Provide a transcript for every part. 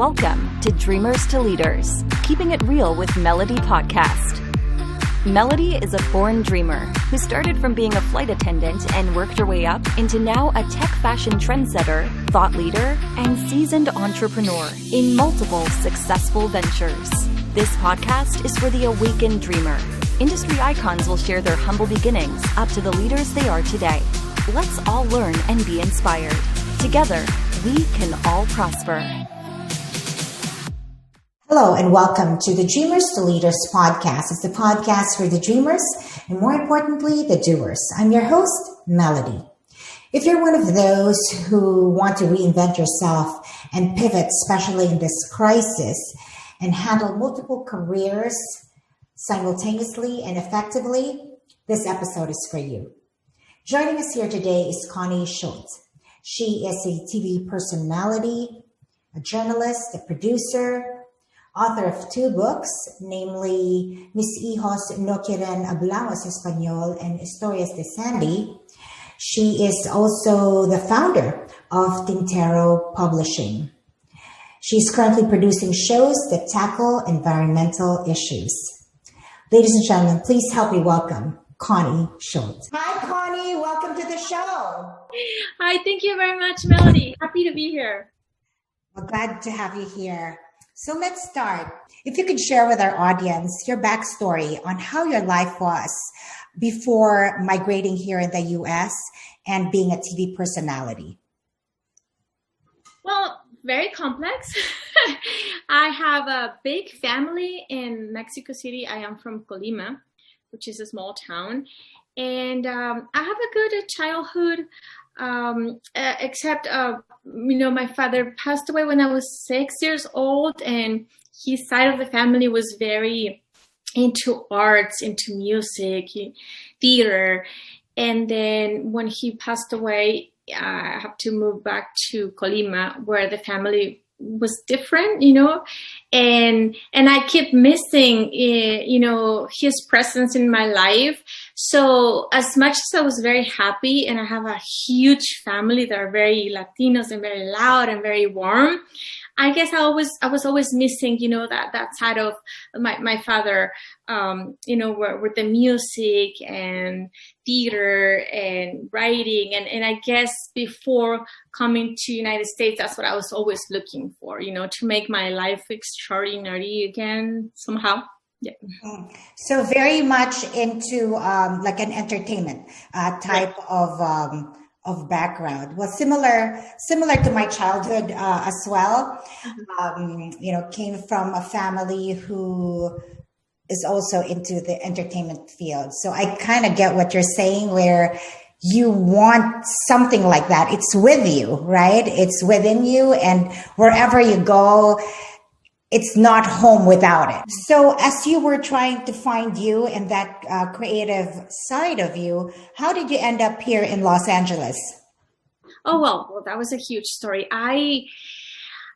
Welcome to Dreamers to Leaders, Keeping It Real with Melody podcast. Melody is a born dreamer who started from being a flight attendant and worked her way up into now a tech fashion trendsetter, thought leader, and seasoned entrepreneur in multiple successful ventures. This podcast is for the awakened dreamer. Industry icons will share their humble beginnings up to the leaders they are today. Let's all learn and be inspired. Together, we can all prosper. Hello and welcome to the Dreamers to Leaders podcast. It's the podcast for the dreamers and more importantly, the doers. I'm your host, Melody. If you're one of those who want to reinvent yourself and pivot, especially in this crisis, and handle multiple careers simultaneously and effectively, this episode is for you. Joining us here today is Connie Schulte. She is a TV personality, a journalist, a producer, author of 2 books, namely hijos, quieren, hablar, español, and Historias de Sandy. She is also the founder of Tintero Publishing. She's currently producing shows that tackle environmental issues. Ladies and gentlemen, please help me welcome Connie Schulte. Hi, Connie. Welcome to the show. Hi, thank you very much, Melody. Happy to be here. Well, glad to have you here. So let's start. If you could share with our audience your backstory on how your life was before migrating here in the U.S. and being a TV personality. Well, very complex. I have a big family in Mexico City. I am from Colima, which is a small town. And I have a good childhood, except my father passed away when I was 6 years old, and his side of the family was very into arts, into music, theater. And then when he passed away, I have to move back to Colima, where the family was different, and I kept missing, his presence in my life. So as much as I was very happy, and I have a huge family that are very Latinos and very loud and very warm, I guess I was always missing, that side of my father, with the music and theater and writing. And I guess before coming to United States, that's what I was always looking for, to make my life extraordinary again somehow. Yeah. So very much into like an entertainment type of background. Well, similar to my childhood as well. Came from a family who is also into the entertainment field. So I kind of get what you're saying, where you want something like that. It's with you, right? It's within you, and wherever you go, it's not home without it. So as you were trying to find you and that creative side of you, how did you end up here in Los Angeles? Oh, well, that was a huge story.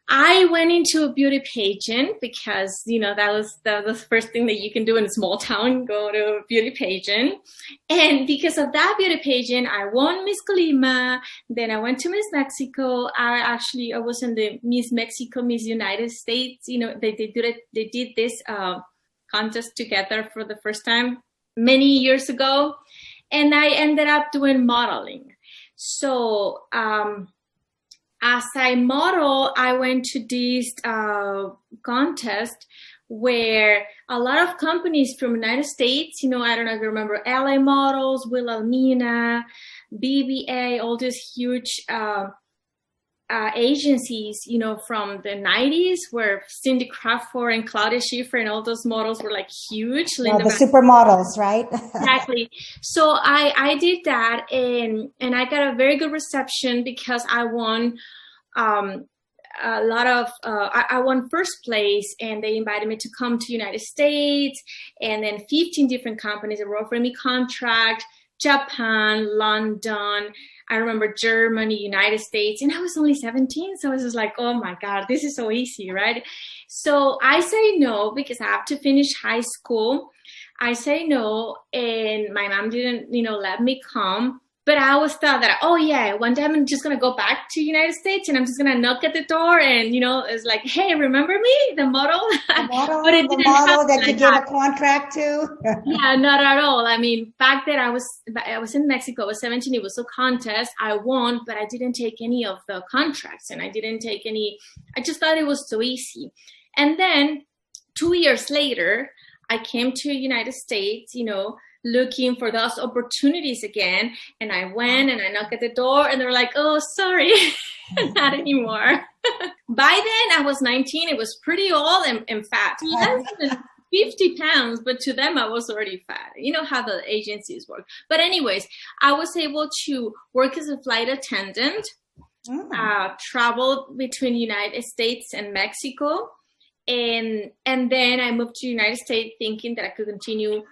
I went into a beauty pageant because, that was the first thing that you can do in a small town, go to a beauty pageant. And because of that beauty pageant, I won Miss Colima. Then I went to Miss Mexico. I was in the Miss Mexico, Miss United States. They did this contest together for the first time many years ago. And I ended up doing modeling. So, as I model, I went to this contest where a lot of companies from the United States, I don't know if you remember LA Models, Wilhelmina, BBA, all these huge agencies, from the 90s, where Cindy Crawford and Claudia Schiffer and all those models were like huge. Yeah, the supermodels, right? Exactly. So I did that, and I got a very good reception because I won a lot of, I won first place, and they invited me to come to United States, and then 15 different companies that were offering me contract, Japan, London, I remember Germany, United States, and I was only 17. So I was just like, oh my God, this is so easy, right? So I say no because I have to finish high school. I say no, and my mom didn't, let me come. But I always thought that, oh yeah, one day I'm just going to go back to the United States and I'm just going to knock at the door and, it's like, hey, remember me? The model? But it the didn't model happen that you like gave that. a contract to? Yeah, not at all. I mean, back then I was in Mexico. I was 17. It was a contest. I won, but I didn't take any of the contracts and I didn't take any. I just thought it was so easy. And then 2 years later, I came to the United States, looking for those opportunities again. And I went and I knocked at the door and they were like, oh, sorry, not anymore. By then I was 19. It was pretty old and fat. Less than 50 pounds, but to them I was already fat. You know how the agencies work. But anyways, I was able to work as a flight attendant, travel between United States and Mexico. And then I moved to the United States thinking that I could continue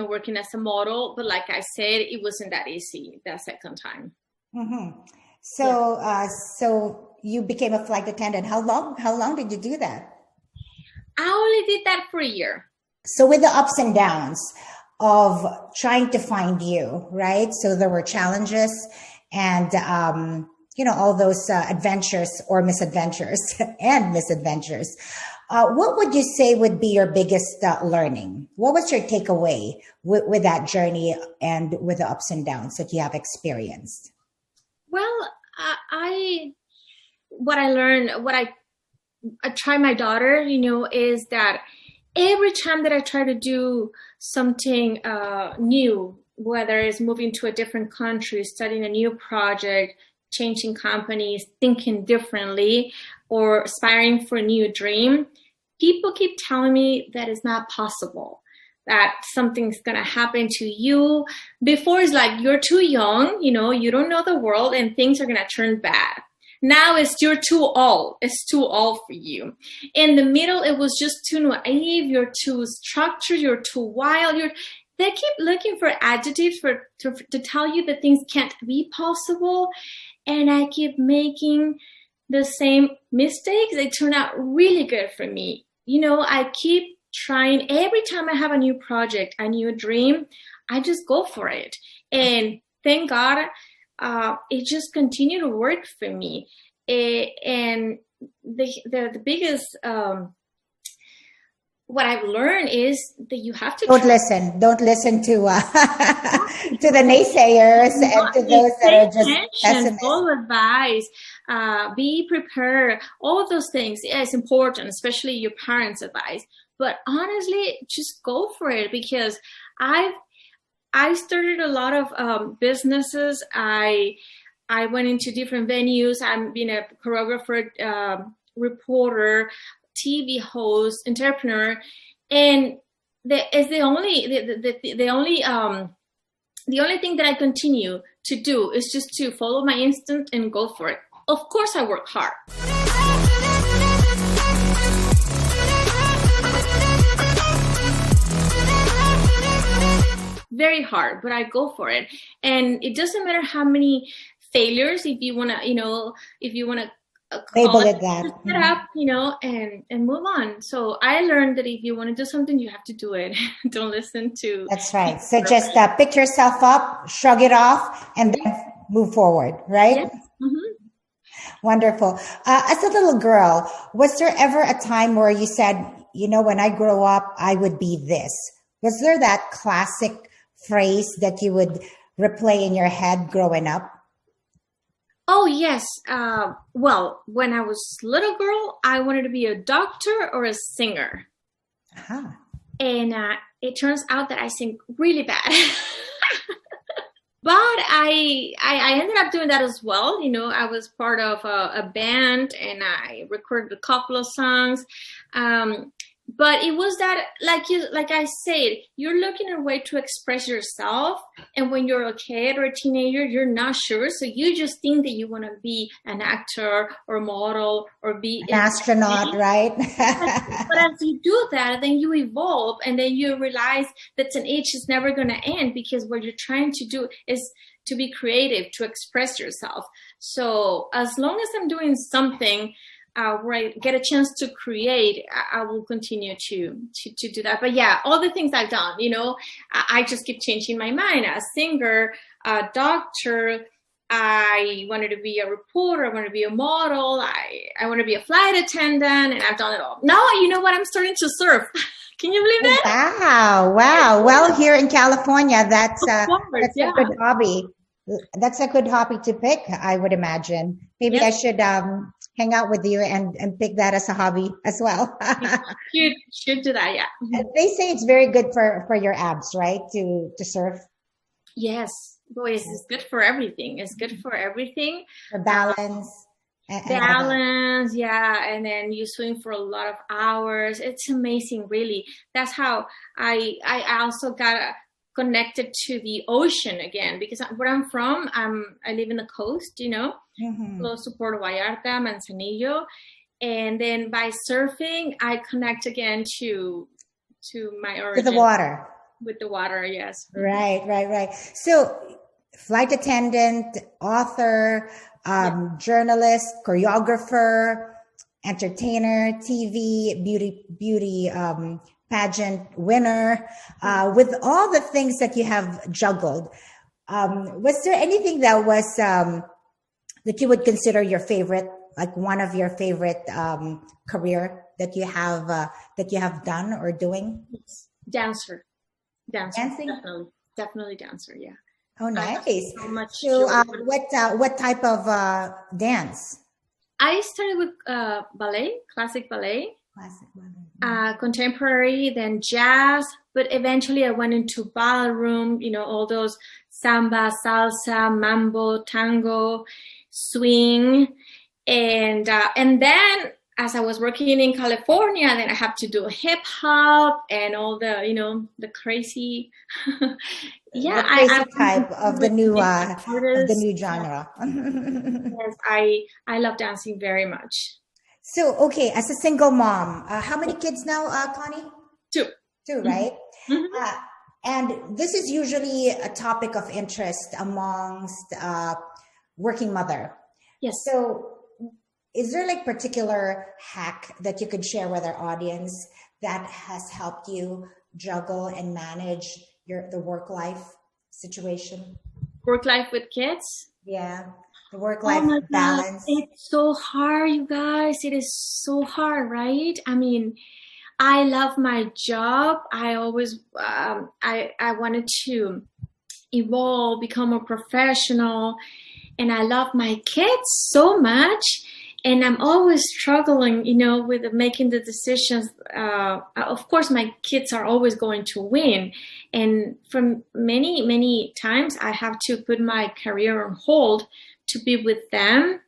working as a model, but like I said, it wasn't that easy that second time. Mm-hmm. So you became a flight attendant. How long did you do that? I only did that for a year. So with the ups and downs of trying to find you, right? So there were challenges and all those adventures or misadventures and misadventures. What would you say would be your biggest learning? What was your takeaway with that journey and with the ups and downs that you have experienced? Well, what I learned, what I try my daughter, is that every time that I try to do something new, whether it's moving to a different country, studying a new project, changing companies, thinking differently, or aspiring for a new dream, people keep telling me that it's not possible, that something's going to happen to you. Before it's like, you're too young, you don't know the world and things are going to turn bad. Now it's you're too old. It's too old for you. In the middle, it was just too naive. You're too structured. You're too wild. They keep looking for adjectives to tell you that things can't be possible. And I keep making the same mistakes. They turn out really good for me. I keep trying. Every time I have a new project, a new dream, I just go for it. And thank God, it just continued to work for me. And the biggest, what I've learned is that you have to don't listen to to the naysayers and to those that are just pessimists. Follow advice, be prepared. All of those things is important, especially your parents' advice. But honestly, just go for it, because I started a lot of businesses. I went into different venues. I've been a choreographer, reporter, TV host, entrepreneur, and the only thing that I continue to do is just to follow my instinct and go for it. Of course, I work hard. Very hard, but I go for it. And it doesn't matter how many failures, if you want to label it that. Set up, and move on. So I learned that if you want to do something, you have to do it. Don't listen to. That's right. So just pick yourself up, shrug it off, and then move forward, right? Yes. Mm-hmm. Wonderful. As a little girl, was there ever a time where you said, when I grow up, I would be this? Was there that classic phrase that you would replay in your head growing up? Oh, yes. Well, when I was a little girl, I wanted to be a doctor or a singer. Uh-huh. And it turns out that I sing really bad. But I ended up doing that as well. I was part of a band and I recorded a couple of songs. But it was that, like I said, you're looking at a way to express yourself. And when you're a kid or a teenager, you're not sure. So you just think that you want to be an actor or a model or be an astronaut, right? But as you do that, then you evolve and then you realize that an age is never going to end, because what you're trying to do is to be creative, to express yourself. So as long as I'm doing something where I get a chance to create, I will continue to do that. But yeah, all the things I've done, I just keep changing my mind. A singer, a doctor. I wanted to be a reporter. I wanted to be a model. I want to be a flight attendant, and I've done it all. Now, you know what? I'm starting to surf. Can you believe that? Wow. Well, here in California, that's yeah. a good hobby. That's a good hobby to pick, I would imagine. Maybe I should hang out with you and pick that as a hobby as well. You should do that, yeah. They say it's very good for your abs, right? To surf. Yes. Boy, it's good for everything. It's good for everything. For balance. Balance, yeah. And then you swim for a lot of hours. It's amazing, really. That's how I also got connected to the ocean again, because where I'm from, I live in the coast, you know, close to Puerto Vallarta, Manzanillo. And then by surfing, I connect again to my origin. To the water. With the water, yes. Right. So, flight attendant, author, journalist, choreographer, entertainer, TV, beauty pageant winner, with all the things that you have juggled. Was there anything that was that you would consider your favorite, like one of your favorite career that you have done or doing? Dancing, definitely dancer. Yeah. Oh, nice. So much. So, what type of dance? I started with ballet, classic ballet. Contemporary, then jazz, but eventually I went into ballroom, you know, all those samba, salsa, mambo, tango, swing, and then as I was working in California, then I have to do hip hop and all the, you know, the crazy, the crazy type of the new genre. Yes, I love dancing very much. So, okay, as a single mom, how many kids now, Connie? Two, right? And this is usually a topic of interest amongst working mother. Yes. So, is there like particular hack that you could share with our audience that has helped you juggle and manage the work-life situation? Work-life with kids? Yeah. The work-life balance. It's so hard, you guys. It is so hard, right? I mean, I love my job. I always, I wanted to evolve, become a professional, and I love my kids so much. And I'm always struggling, you know, with making the decisions. Of course, my kids are always going to win. And from many times, I have to put my career on hold to be with them.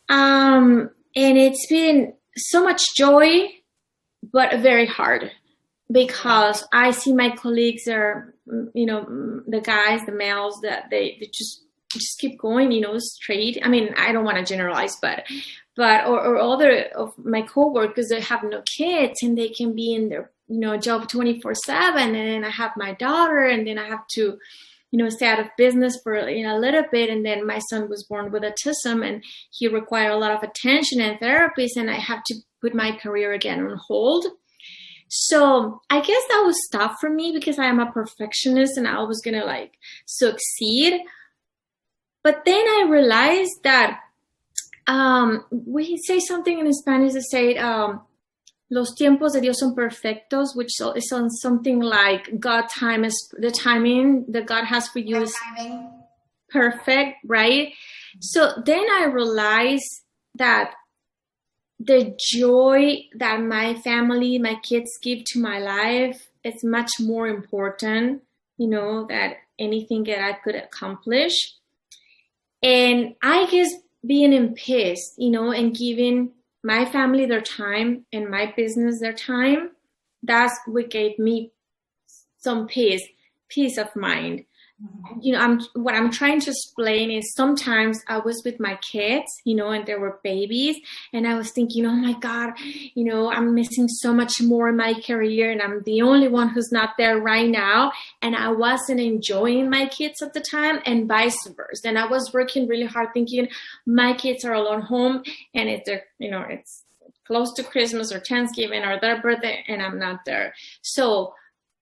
And it's been so much joy, but very hard, because I see my colleagues are, you know, the guys, the males, that they just keep going, you know, straight. I mean, I don't want to generalize, but or other of my coworkers that have no kids and they can be in their, you know, job 24/7. And then I have my daughter, and then I have to, you know, stay out of business for, you know, a little bit. And then my son was born with autism, and he required a lot of attention and therapies, and I have to put my career again on hold. So I guess that was tough for me, because I am a perfectionist and I was gonna like succeed. But then I realized that we say something in Spanish that say los tiempos de Dios son perfectos, which is on something like God time is the timing that God has for you is perfect, right? So then I realized that the joy that my family, my kids give to my life is much more important, you know, than anything that I could accomplish. And I guess being in peace, you know, and giving my family their time and my business their time, that's what gave me some peace of mind. You know, what I'm trying to explain is sometimes I was with my kids, you know, and they were babies, and I was thinking, oh my God, you know, I'm missing so much more in my career, and I'm the only one who's not there right now. And I wasn't enjoying my kids at the time, and vice versa. And I was working really hard thinking my kids are alone home, and it's their, you know, it's close to Christmas or Thanksgiving or their birthday, and I'm not there. So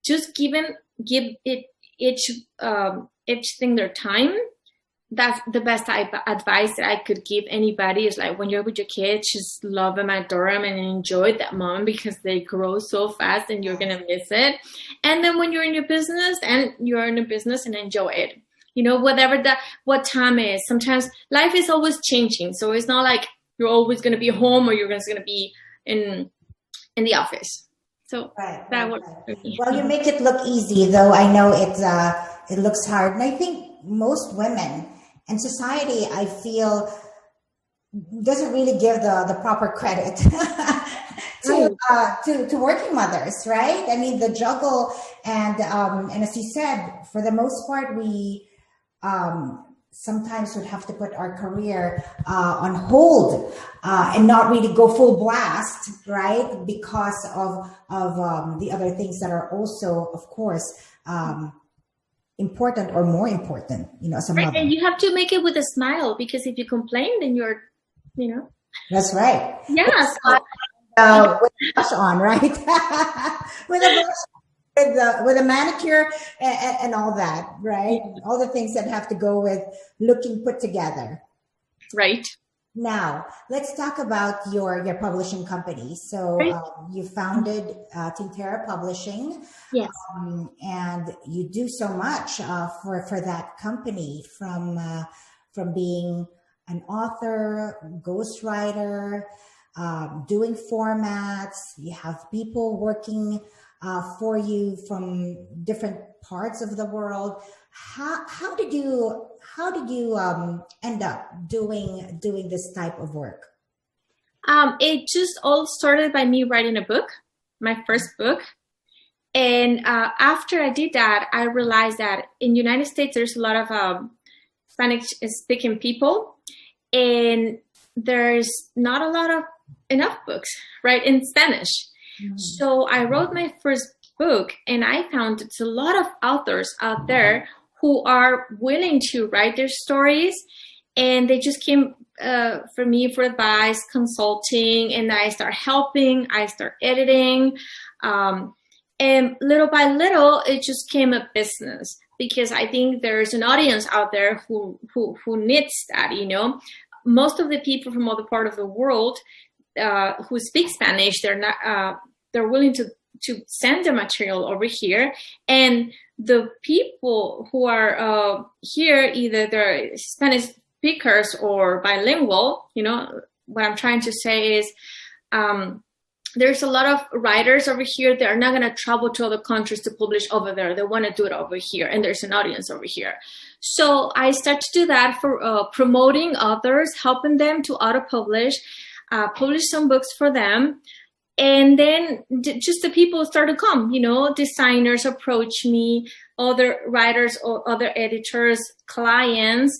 just give it each thing their time. That's the best advice that I could give anybody is like when you're with your kids, just love them, adore them, and enjoy that moment because they grow so fast and you're going to miss it. And then when you're in your business and enjoy it, what time is. Sometimes life is always changing. So it's not like you're always going to be home or you're just going to be in the office. So that works for me. Well, you make it look easy, though I know it looks hard. And I think most women and society, I feel, doesn't really give the proper credit to working mothers, right? I mean, the juggle and as you said, for the most part, we sometimes would have to put our career on hold and not really go full blast, right? Because of the other things that are also, of course, important or more important, as a mother. And you have to make it with a smile because if you complain, then you're, That's right. Yeah. With a blush on, right? with a blush, with a manicure and all that, right? All the things that have to go with looking put together. Right. Now, let's talk about your publishing company. So you founded Tintero Publishing. Yes. And you do so much for that company, from being an author, ghostwriter, doing formats. You have people working for you from different parts of the world. How did you end up doing this type of work? It just all started by me writing a book, my first book. And after I did that, I realized that in the United States, there's a lot of Spanish-speaking people, and there's not a lot of enough books, right, in Spanish. Mm-hmm. So I wrote my first book, and I found it's a lot of authors out there who are willing to write their stories, and they just came for me for advice, consulting, and I start helping, I start editing, and little by little, it just came a business because I think there's an audience out there who needs that, Most of the people from other part of the world who speak Spanish, they're willing to send their material over here, and the people who are here, either they're Spanish speakers or bilingual, what I'm trying to say is there's a lot of writers over here that are not going to travel to other countries to publish over there. They want to do it over here, and there's an audience over here. So I start to do that for promoting authors, helping them to auto-publish, publish some books for them. And then just the people start to come, designers approach me, other writers or other editors, clients.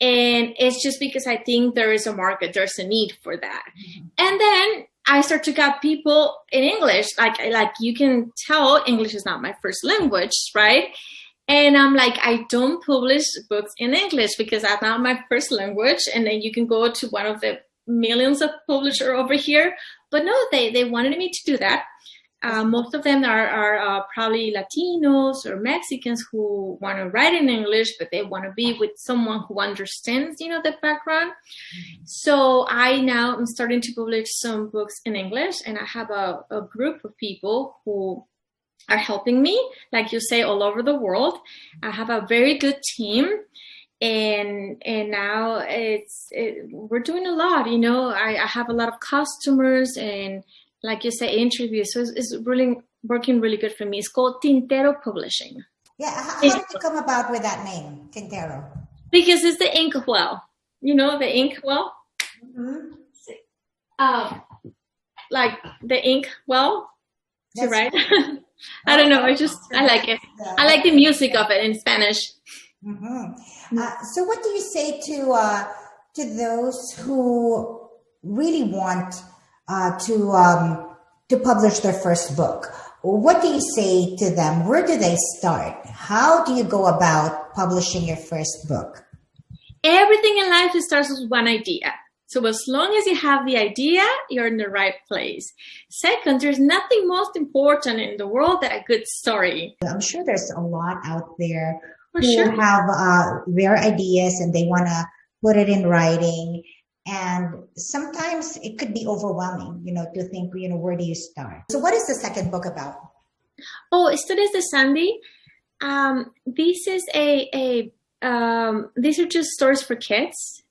And it's just because I think there is a market, there's a need for that. Mm-hmm. And then I start to get people in English. Like you can tell English is not my first language, right? And I'm like, I don't publish books in English because that's not my first language. And then you can go to one of the millions of publishers over here. But no, they wanted me to do that. Most of them are probably Latinos or Mexicans who want to write in English, but they want to be with someone who understands, the background. So I now am starting to publish some books in English, and I have a group of people who are helping me, like you say, all over the world. I have a very good team. And now we're doing a lot, I have a lot of customers and, like you say, interviews. So it's really working really good for me. It's called Tintero Publishing. Yeah. How did you come about with that name, Tintero? Because it's the ink well. The ink well? Mm-hmm. Like the ink well to write. I don't know. I like it. I like the music of it in Spanish. Mm-hmm. So what do you say to those who really want to publish their first book? What do you say to them? Where do they start? How do you go about publishing your first book? Everything in life starts with one idea. So as long as you have the idea, you're in the right place. Second, there's nothing most important in the world than a good story. I'm sure there's a lot out there For who sure. have their ideas and they want to put it in writing. And sometimes it could be overwhelming, to think, where do you start? So what is the second book about? Oh, Historias de Sandy. This is these are just stories for kids.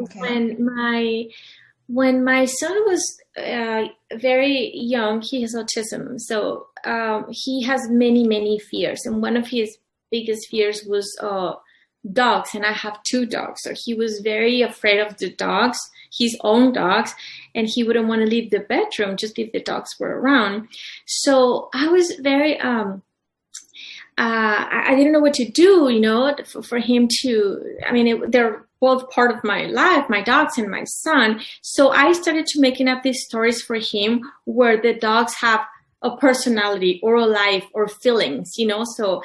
Okay. When my son was very young, he has autism, so he has many fears, and one of his biggest fears was dogs, and I have two dogs, so he was very afraid of the dogs, his own dogs, and he wouldn't want to leave the bedroom just if the dogs were around. So I was very I didn't know what to do, for him to, they're both part of my life, my dogs and my son. So I started to making up these stories for him where the dogs have a personality or a life or feelings, So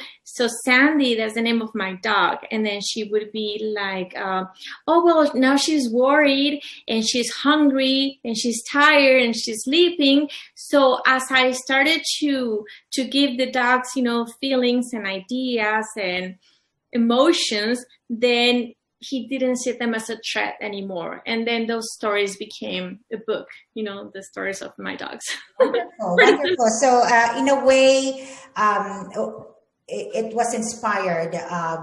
Sandy, that's the name of my dog. And then she would be like, oh, well, now she's worried and she's hungry and she's tired and she's sleeping. So as I started to give the dogs, feelings and ideas and emotions, then he didn't see them as a threat anymore. And then those stories became a book, the stories of my dogs. Wonderful. So in a way, it was inspired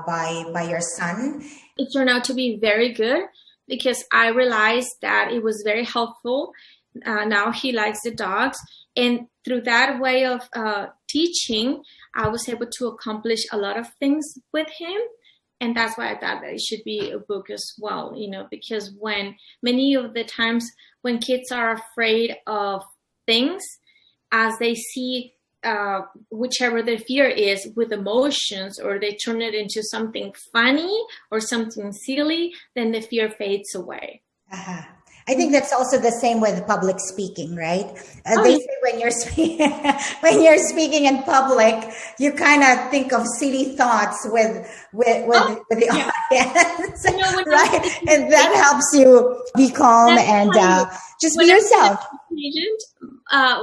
by your son. It turned out to be very good because I realized that it was very helpful. Now he likes the dogs. And through that way of teaching, I was able to accomplish a lot of things with him. And that's why I thought that it should be a book as well, because when many of the times when kids are afraid of things, as they see whichever their fear is with emotions, or they turn it into something funny or something silly, then the fear fades away. Uh-huh. I think that's also the same with public speaking, right? They say when you're speaking in public, you kind of think of silly thoughts with the audience, right? And that helps you be calm and just be yourself.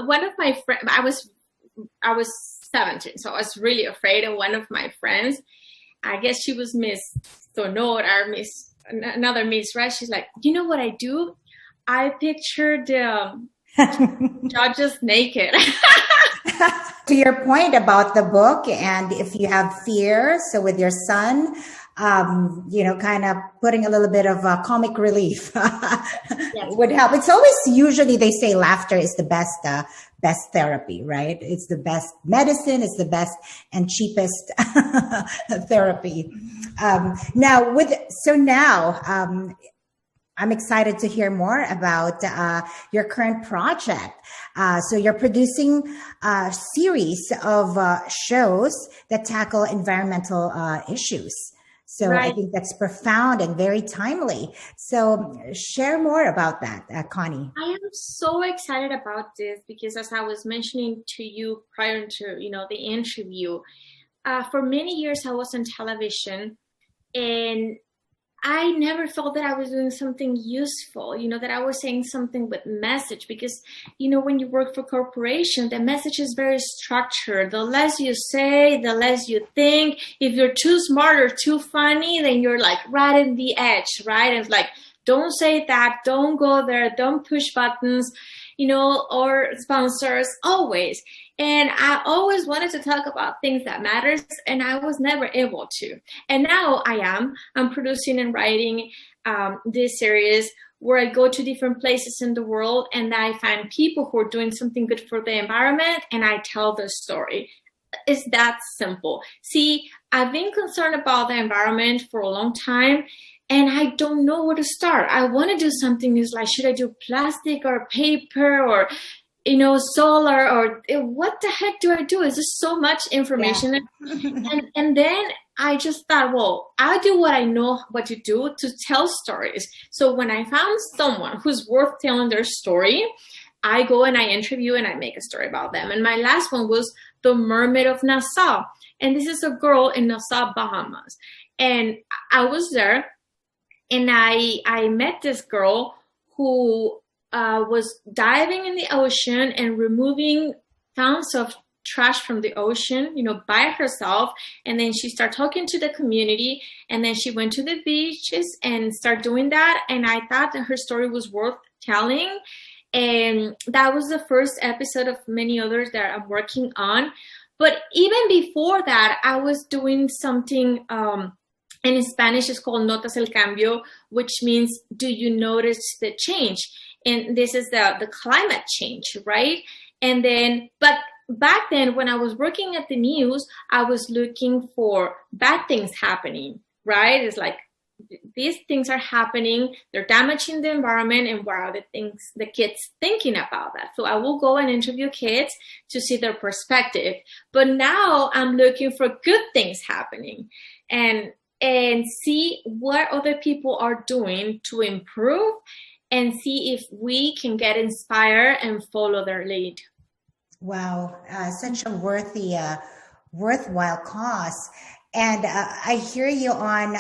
One of my friends, I was 17, so I was really afraid. And one of my friends, I guess she was Miss Sonora or another Miss, right? She's like, you know what I do? I pictured judges naked. To your point about the book, and if you have fear, so with your son, kind of putting a little bit of comic relief would help. It's always, usually they say laughter is the best therapy, right? It's the best medicine. It's the best and cheapest therapy. Now I'm excited to hear more about your current project. So you're producing a series of shows that tackle environmental issues. So right. I think that's profound and very timely. So share more about that, Connie. I am so excited about this because, as I was mentioning to you prior to the interview, for many years I was on television, and I never felt that I was doing something useful, that I was saying something with message, because, when you work for corporation, the message is very structured. The less you say, the less you think. If you're too smart or too funny, then you're like right in the edge, right? And it's like, don't say that, don't go there, don't push buttons, or sponsors, always. And I always wanted to talk about things that matters, and I was never able to. And now I'm producing and writing this series where I go to different places in the world, and I find people who are doing something good for the environment, and I tell their story. It's that simple. See, I've been concerned about the environment for a long time, and I don't know where to start. I want to do something new, like, should I do plastic or paper or solar, or what the heck do I do? Is there so much information? Yeah. and then I just thought, well, I'll do what I know what to do, to tell stories. So when I found someone who's worth telling their story, I go and I interview and I make a story about them. And my last one was The Mermaid of Nassau. And this is a girl in Nassau, Bahamas. And I was there, and I met this girl who was diving in the ocean and removing tons of trash from the ocean, by herself. And then she started talking to the community, and then she went to the beaches and started doing that. And I thought that her story was worth telling. And that was the first episode of many others that I'm working on. But even before that, I was doing something in Spanish. It's called Notas el Cambio, which means, do you notice the change? And this is the climate change, right? And then, but back then, when I was working at the news, I was looking for bad things happening, right? It's like, these things are happening, they're damaging the environment, and what are the kids thinking about that? So I will go and interview kids to see their perspective. But now I'm looking for good things happening and see what other people are doing to improve, and see if we can get inspired and follow their lead. Wow, such a worthwhile cause. And I hear you on.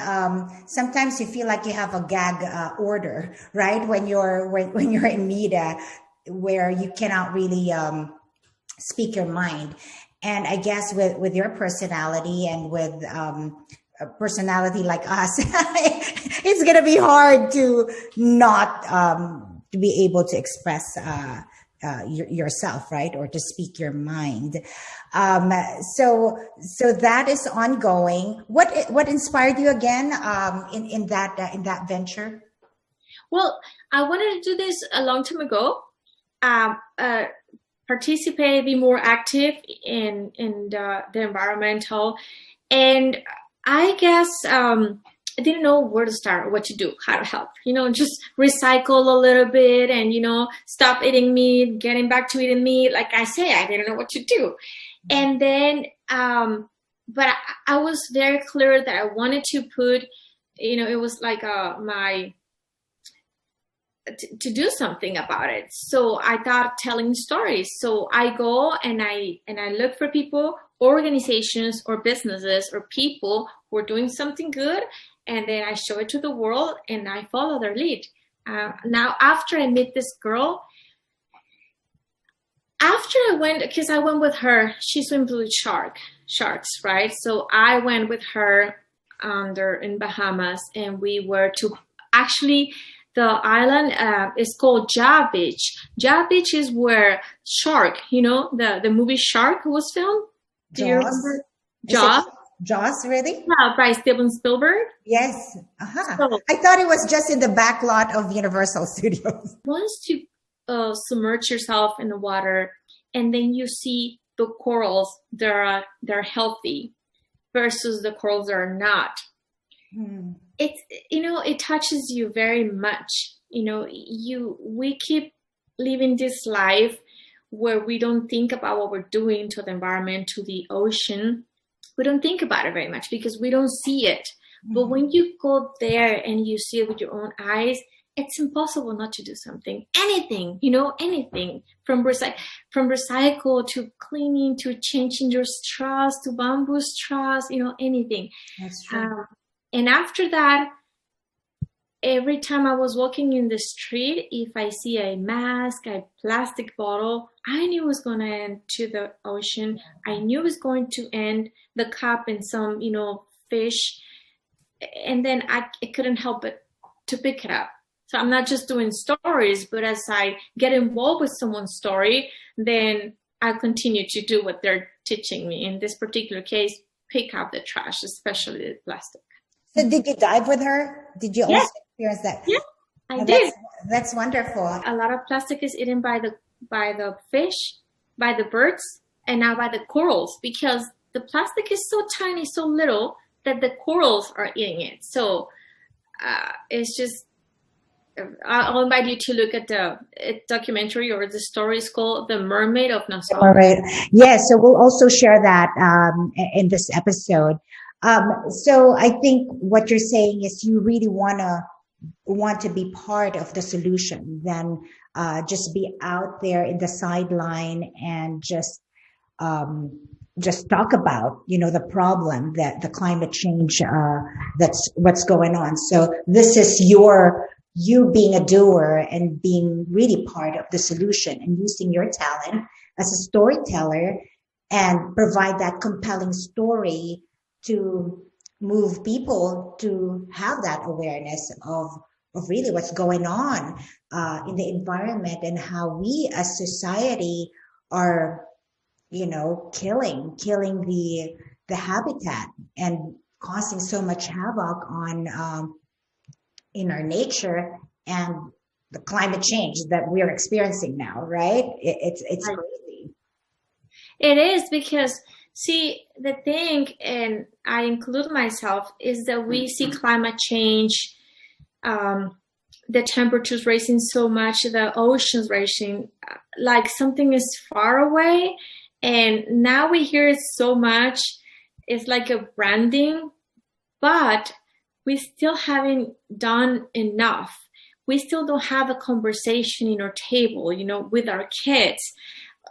Sometimes you feel like you have a gag order, right? When you're in media, where you cannot really speak your mind. And I guess with your personality and with a personality like us, it's gonna be hard to not to be able to express yourself, right? Or to speak your mind. So that is ongoing. What inspired you again in that venture? Well, I wanted to do this a long time ago. Participate, be more active in the environmental, and I guess I didn't know where to start, what to do, how to help, just recycle a little bit and, stop eating meat, getting back to eating meat. Like I say, I didn't know what to do. And then, but I was very clear that I wanted to put, it was like to do something about it. So I thought telling stories. So I go and I look for people, organizations or businesses or people who are doing something good. And then I show it to the world and I follow their lead. Now, after I met this girl, because I went with her, she swims with sharks, right? So I went with her in Bahamas, and we were to actually, the island is called Ja Beach. Ja Beach is where Shark, the movie Shark was filmed. Do you remember? Jaws, really? Yeah, by Steven Spielberg. Yes. So, I thought it was just in the back lot of Universal Studios. Once you submerge yourself in the water, and then you see the corals, they're healthy, versus the corals that are not. It's it touches you very much. We keep living this life where we don't think about what we're doing to the environment, to the ocean. We don't think about it very much because we don't see it. But when you go there and you see it with your own eyes, it's impossible not to do something. Anything, anything from recycle to cleaning to changing your straws to bamboo straws, anything. That's true. And after that, every time I was walking in the street, if I see a mask, a plastic bottle, I knew it was going to end to the ocean. I knew it was going to end the cup in some, fish. And then I couldn't help but to pick it up. So I'm not just doing stories, but as I get involved with someone's story, then I continue to do what they're teaching me. In this particular case, pick up the trash, especially the plastic. So did you dive with her? Did you also experience that? Yeah, I did. That's wonderful. A lot of plastic is eaten by the fish, by the birds, and now by the corals, because the plastic is so tiny, so little that the corals are eating it. So it's just, I'll invite you to look at the documentary, or the story is called The Mermaid of Nassau. All right. Yes, so we'll also share that in this episode. So I think what you're saying is you really want to be part of the solution than just be out there in the sideline and just talk about, the problem, that the climate change, that's what's going on. So this is you being a doer and being really part of the solution and using your talent as a storyteller and provide that compelling story to move people to have that awareness of really what's going on in the environment and how we as society are, killing the habitat and causing so much havoc on in our nature and the climate change that we are experiencing now, right? It's crazy. It is because, see, the thing, and I include myself, is that we see climate change, the temperatures rising so much, the oceans rising, like something is far away. And now we hear it so much. It's like a branding, but we still haven't done enough. We still don't have a conversation in our table, with our kids.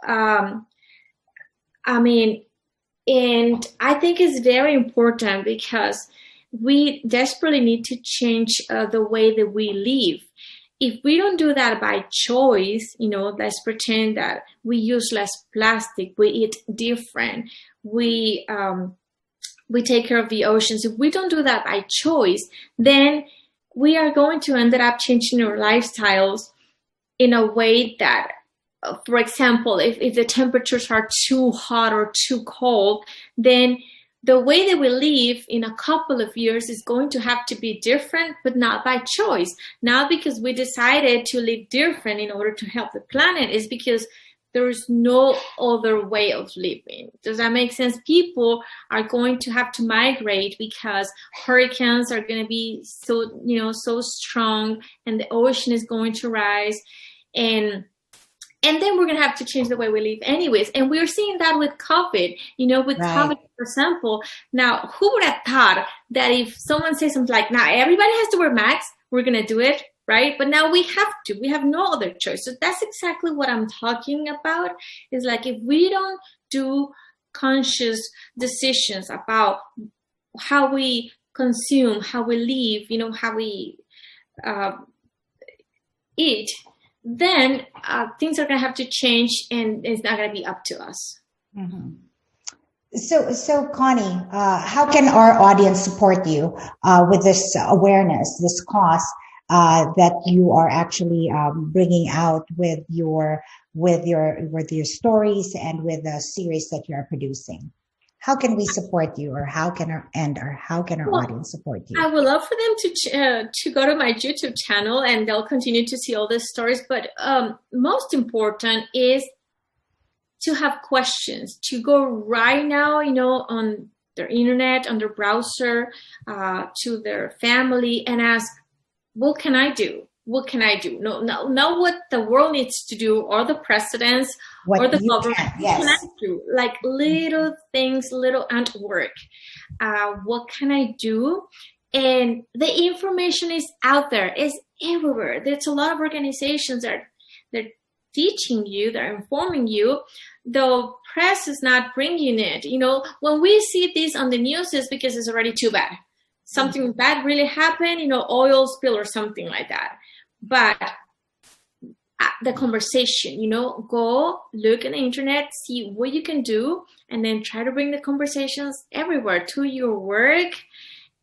And I think it's very important because we desperately need to change the way that we live. If we don't do that by choice, let's pretend that we use less plastic, we eat different, we take care of the oceans. If we don't do that by choice, then we are going to end up changing our lifestyles in a way that, for example, if the temperatures are too hot or too cold, then the way that we live in a couple of years is going to have to be different, but not by choice. Not because we decided to live different in order to help the planet. It's because there is no other way of living. Does that make sense? People are going to have to migrate because hurricanes are going to be so strong, and the ocean is going to rise, and then we're going to have to change the way we live anyways. And we're seeing that with COVID, with right. COVID, for example. Now, who would have thought that if someone says something like, now everybody has to wear masks, we're going to do it, right? But now we have to. We have no other choice. So that's exactly what I'm talking about. Is like, if we don't do conscious decisions about how we consume, how we live, how we eat, then things are going to have to change, and it's not going to be up to us. Mm-hmm. So Connie, how can our audience support you with this awareness, this cause that you are actually bringing out with your stories and with the series that you are producing? How can we support you, or how can our audience support you? I would love for them to go to my YouTube channel, and they'll continue to see all these stories. But most important is to have questions, to go right now, on their internet, on their browser, to their family, and ask, what can I do? What can I do? Not what the world needs to do, or the presidents, or the government. Yes. What can I do? Like little things, little ant work. What can I do? And the information is out there. It's everywhere. There's a lot of organizations that they're teaching you, they're informing you. The press is not bringing it. When we see this on the news, it's because it's already too bad. Something bad really happened, oil spill or something like that. But the conversation, go look on the internet, see what you can do, and then try to bring the conversations everywhere, to your work,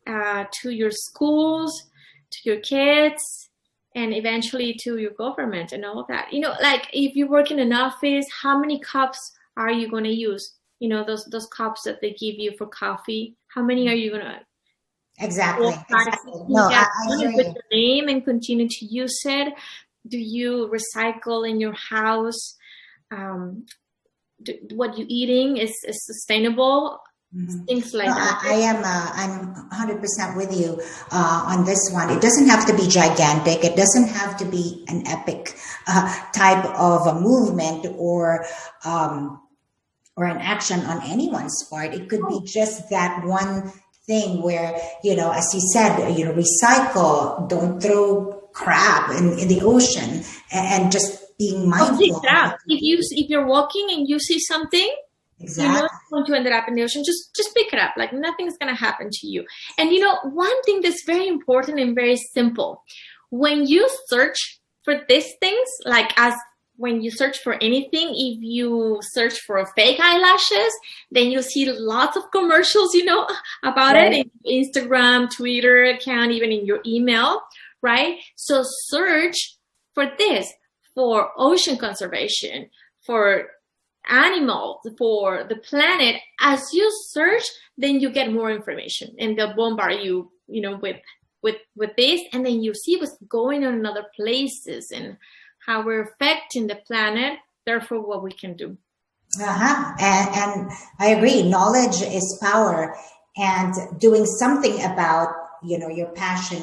to your schools, to your kids, and eventually to your government and all that. Like if you work in an office, how many cups are you going to use? Those cups that they give you for coffee, how many are you going to? Exactly. No, I hear you. Put your name and continue to use it. Do you recycle in your house? What you're eating is sustainable? Mm-hmm. Things like that. I'm 100% with you on this one. It doesn't have to be gigantic. It doesn't have to be an epic type of a movement or an action on anyone's part. It could be just that one thing where, as you said, recycle, don't throw crap in the ocean, and just being mindful. If you're walking and you see something, exactly, you're not going to end up in the ocean, just pick it up. Like nothing's going to happen to you. And one thing that's very important and very simple, when you search for these things, like as when you search for anything, if you search for fake eyelashes, then you see lots of commercials, about it in Instagram, Twitter account, even in your email, right? So search for this, for ocean conservation, for animals, for the planet. As you search, then you get more information, and they'll bombard you, with this, and then you see what's going on in other places and how we're affecting the planet, therefore what we can do. And I agree, knowledge is power, and doing something about, your passion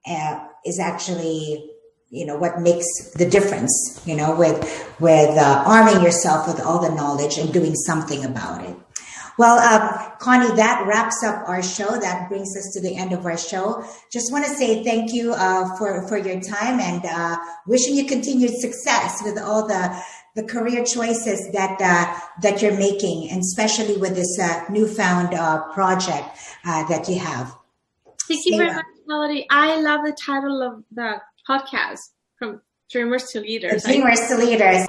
and is actually, what makes the difference, with arming yourself with all the knowledge and doing something about it. Well, Connie, that wraps up our show. That brings us to the end of our show. Just want to say thank you for your time, and wishing you continued success with all the career choices that you're making, and especially with this newfound project that you have. Thank you very much, Melody. I love the title of the podcast, From Dreamers to Leaders. Dreamers to Leaders.